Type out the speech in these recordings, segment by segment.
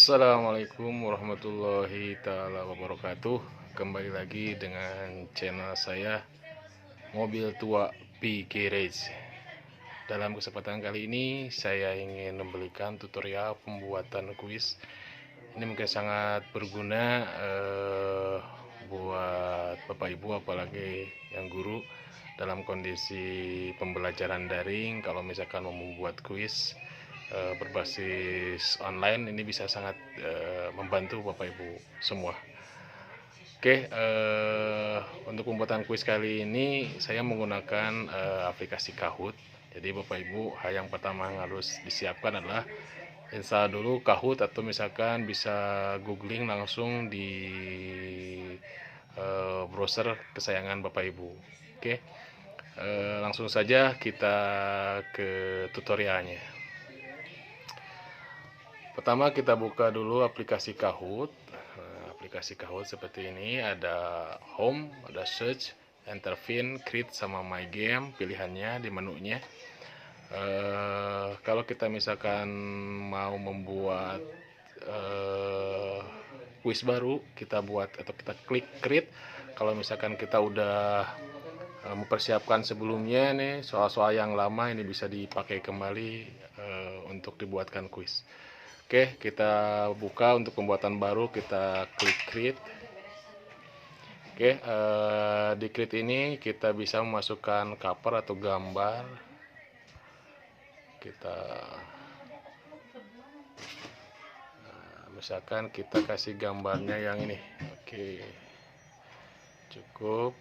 Assalamualaikum warahmatullahi taala wabarakatuh. Kembali lagi dengan channel saya Mobil Tua PK Garage. Dalam kesempatan kali ini saya ingin memberikan tutorial pembuatan kuis. Ini mungkin sangat berguna buat Bapak Ibu, apalagi yang guru dalam kondisi pembelajaran daring. Kalau misalkan mau membuat kuis berbasis online, ini bisa sangat membantu Bapak Ibu semua. Oke, untuk pembuatan kuis kali ini saya menggunakan aplikasi Kahoot. Jadi Bapak Ibu, hal yang pertama yang harus disiapkan adalah install dulu Kahoot, atau misalkan bisa googling langsung di browser kesayangan Bapak Ibu. Oke, langsung saja kita ke tutorialnya. Pertama kita buka dulu aplikasi Kahoot. Aplikasi Kahoot seperti ini, ada Home, ada Search, Intervene, Create, sama My Game. Pilihannya di menunya. Kalau kita misalkan mau membuat kuis baru, kita buat atau kita klik Create. Kalau misalkan kita udah mempersiapkan sebelumnya nih soal-soal yang lama, ini bisa dipakai kembali untuk dibuatkan kuis. Oke, kita buka untuk pembuatan baru, kita klik Create. Oke, di Create ini kita bisa memasukkan cover atau gambar. Kita misalkan kita kasih gambarnya yang ini. Oke, cukup.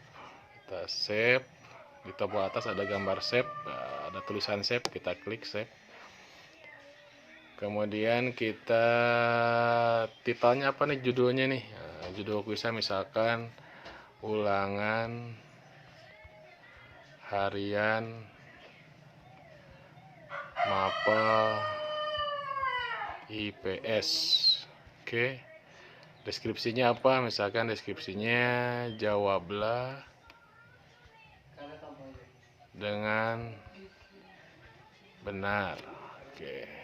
Kita save. Di tombol atas ada gambar save, ada tulisan save, kita klik save. Kemudian kita titelnya apa nih, judulnya nih. Judul kuisnya misalkan ulangan harian mapel IPS. Oke, deskripsinya apa? Misalkan deskripsinya jawablah dengan benar. Oke,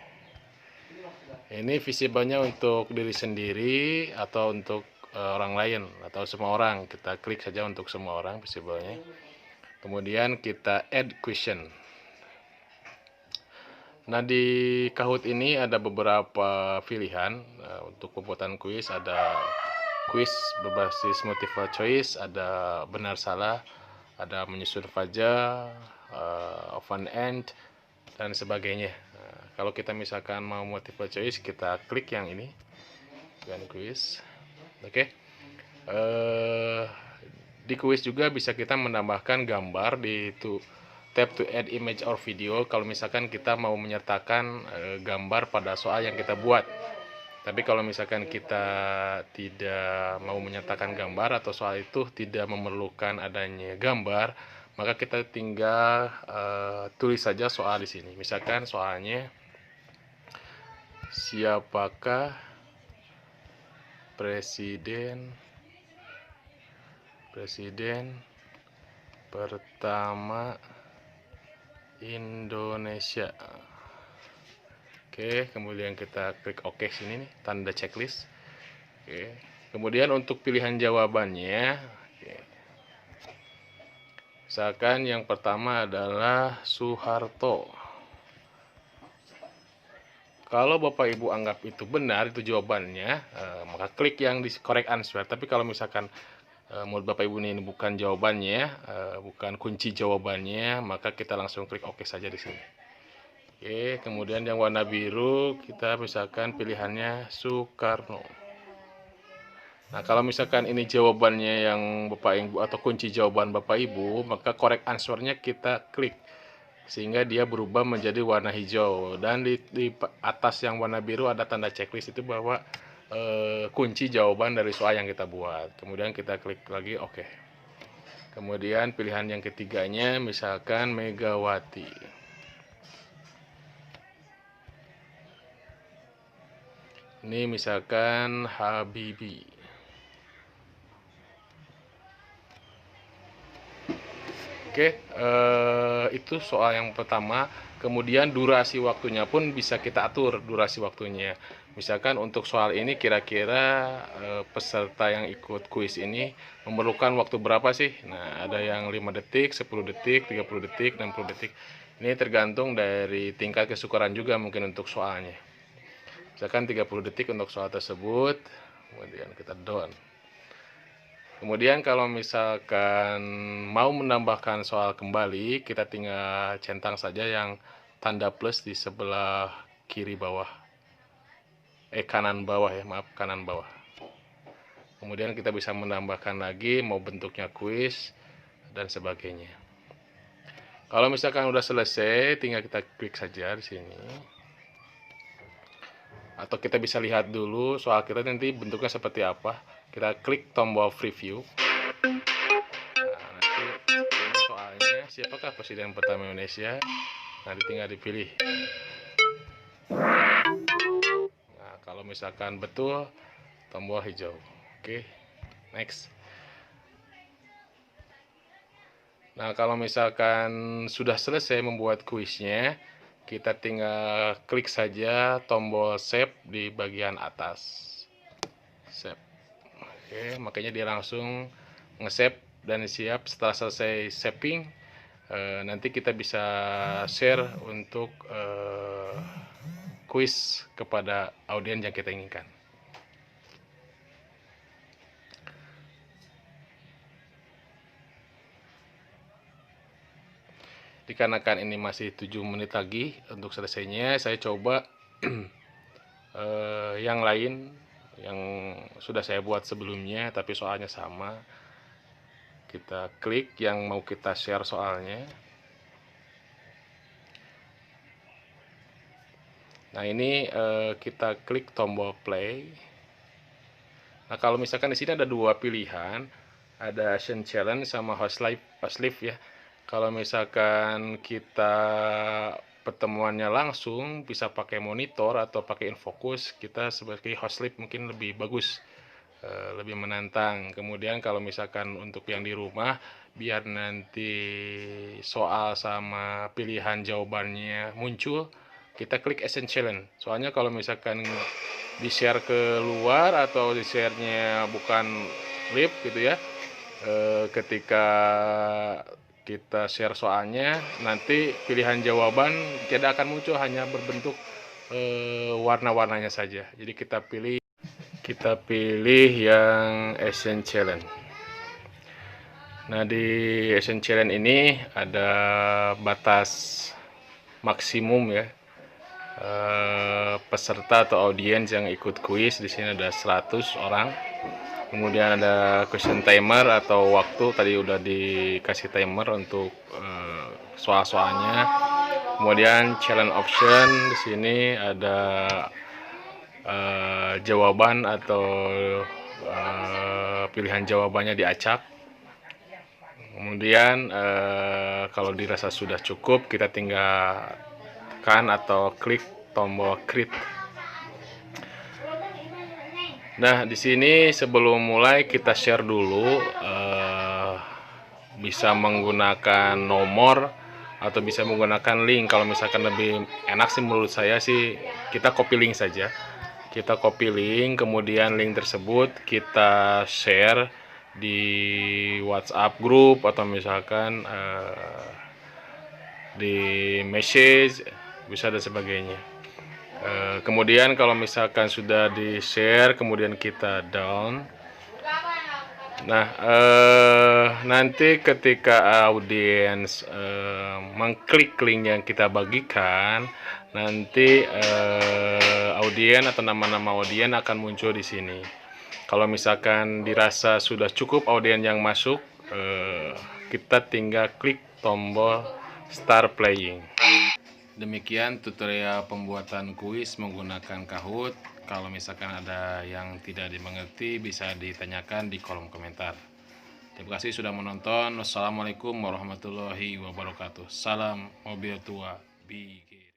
ini visible-nya untuk diri sendiri atau untuk orang lain atau semua orang. Kita klik saja untuk semua orang visible-nya. Kemudian kita add question. Nah, di Kahoot ini ada beberapa pilihan untuk pembuatan kuis. Ada kuis berbasis multiple choice, ada benar salah, ada menyusun fajar, open end, dan sebagainya. Kalau kita misalkan mau multiple choice, kita klik yang ini, dan kuis. Oke. Di kuis juga bisa kita menambahkan gambar di tab to add image or video. Kalau misalkan kita mau menyertakan gambar pada soal yang kita buat. Tapi kalau misalkan kita tidak mau menyertakan gambar atau soal itu tidak memerlukan adanya gambar, maka kita tinggal tulis saja soal di sini. Misalkan soalnya, siapakah presiden pertama Indonesia? Oke, kemudian kita klik OK sini nih, tanda checklist. Oke, kemudian untuk pilihan jawabannya, misalkan yang pertama adalah Soeharto. Kalau Bapak Ibu anggap itu benar, itu jawabannya, maka klik yang di correct answer. Tapi kalau misalkan menurut Bapak Ibu ini bukan jawabannya, bukan kunci jawabannya, maka kita langsung klik OK saja di sini. Oke, kemudian yang warna biru, kita misalkan pilihannya Soekarno. Nah, kalau misalkan ini jawabannya yang Bapak Ibu atau kunci jawaban Bapak Ibu, maka correct answer-nya kita klik sehingga dia berubah menjadi warna hijau, dan di atas yang warna biru ada tanda checklist, itu bahwa kunci jawaban dari soal yang kita buat. Kemudian kita klik lagi OK. Kemudian pilihan yang ketiganya misalkan Megawati. Ini misalkan Habibie. Oke, itu soal yang pertama. Kemudian durasi waktunya pun bisa kita atur durasi waktunya. Misalkan untuk soal ini kira-kira peserta yang ikut kuis ini memerlukan waktu berapa sih? Nah, ada yang 5 detik, 10 detik, 30 detik, 60 detik. Ini tergantung dari tingkat kesukaran juga mungkin untuk soalnya. Misalkan 30 detik untuk soal tersebut, kemudian kita done. Kemudian kalau misalkan mau menambahkan soal kembali, kita tinggal centang saja yang tanda plus di sebelah kiri bawah. Kanan bawah ya, maaf, kanan bawah. Kemudian kita bisa menambahkan lagi mau bentuknya kuis dan sebagainya. Kalau misalkan udah selesai, tinggal kita klik saja di sini. Atau kita bisa lihat dulu soal kita nanti bentuknya seperti apa. Kita klik tombol preview. Nah, nanti ini soalnya siapakah presiden pertama Indonesia? Nanti tinggal dipilih. Nah, kalau misalkan betul, tombol hijau. Oke, next. Nah, kalau misalkan sudah selesai membuat kuisnya, kita tinggal klik saja tombol save di bagian atas. Save. Oke, makanya dia langsung nge-save dan siap. Setelah selesai saving, nanti kita bisa share untuk kuis kepada audiens yang kita inginkan. Dikarenakan ini masih 7 menit lagi untuk selesainya, saya coba yang lain yang sudah saya buat sebelumnya tapi soalnya sama. Kita klik yang mau kita share soalnya. Nah, ini kita klik tombol play. Nah, kalau misalkan di sini ada dua pilihan, ada Action Challenge sama Host Live ya. Kalau misalkan kita pertemuannya langsung bisa pakai monitor atau pakai infocus, kita sebagai host live mungkin lebih bagus, lebih menantang. Kemudian kalau misalkan untuk yang di rumah, biar nanti soal sama pilihan jawabannya muncul, kita klik Action Challenge. Soalnya kalau misalkan di share ke luar atau di share-nya bukan live gitu ya, ketika kita share soalnya, nanti pilihan jawaban tidak akan muncul, hanya berbentuk warna-warnanya saja. Jadi kita pilih yang Action Challenge. Nah, di Action Challenge ini ada batas maksimum ya, peserta atau audiens yang ikut kuis. Di sini ada 100 orang. Kemudian ada question timer atau waktu, tadi udah dikasih timer untuk soal-soalnya. Kemudian challenge option, di sini ada jawaban atau pilihan jawabannya diacak. Kemudian kalau dirasa sudah cukup, kita tinggal tekan atau klik tombol create. Nah, di sini sebelum mulai kita share dulu, bisa menggunakan nomor atau bisa menggunakan link. Kalau misalkan lebih enak sih menurut saya sih kita copy link saja. Kita copy link, kemudian link tersebut kita share di WhatsApp group atau misalkan di message, bisa dan sebagainya. Kemudian kalau misalkan sudah di share, kemudian kita down. Nah, nanti ketika audiens mengklik link yang kita bagikan, nanti audiens atau nama-nama audiens akan muncul di sini. Kalau misalkan dirasa sudah cukup audiens yang masuk, kita tinggal klik tombol start playing. Demikian tutorial pembuatan kuis menggunakan Kahoot. Kalau misalkan ada yang tidak dimengerti, bisa ditanyakan di kolom komentar. Terima kasih sudah menonton. Wassalamualaikum warahmatullahi wabarakatuh. Salam mobil tua.